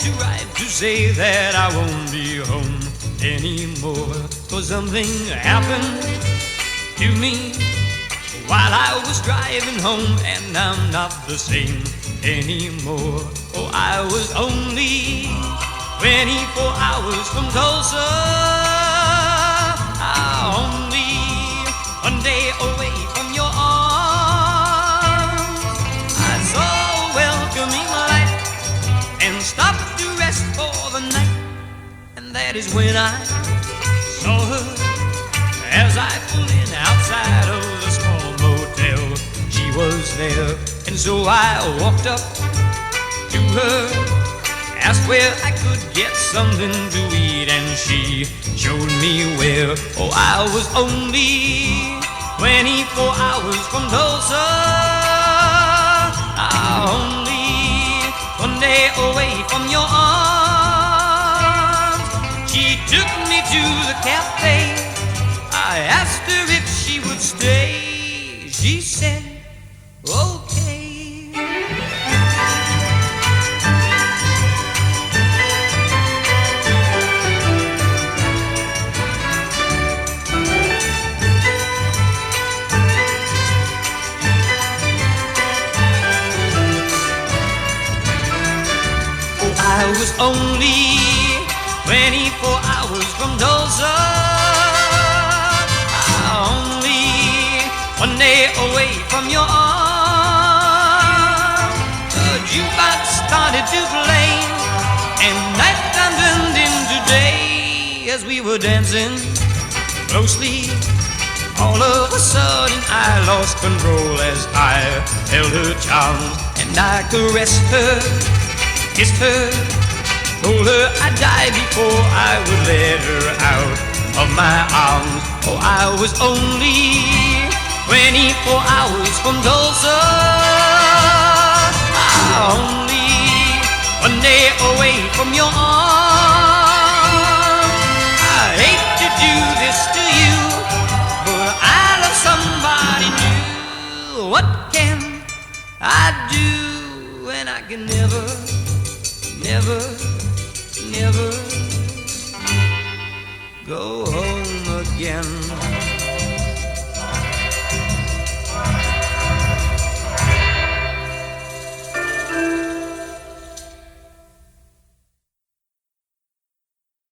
to write to say that I won't be home anymore. 'Cause something happened to me while I was driving home, and I'm not the same anymore. Oh, I was only 24 hours from Tulsa, only one day away from your arms. I saw a welcoming light and stopped to rest for the night, and that is when I saw her as I pulled in outside of the small motel. She was there, and so I walked up to her, asked where I could get something to eat, and she showed me where. Oh, I was only 24 hours from Tulsa, only one day away from your arms. She took me to the cafe. I asked her if she would stay. She said, okay. I was only 24 hours from Tulsa, only one day away from your arms. The jukebox started to play, and nighttime turned into day. As we were dancing closely, all of a sudden I lost control as I held her charms, and I caressed her, kissed her, told her I'd die before I would let her out of my arms. Oh, I was only 24 hours from Tulsa, only one day away from your arms. I hate to do this to you, but I love somebody new. What can I do when I can never go home again?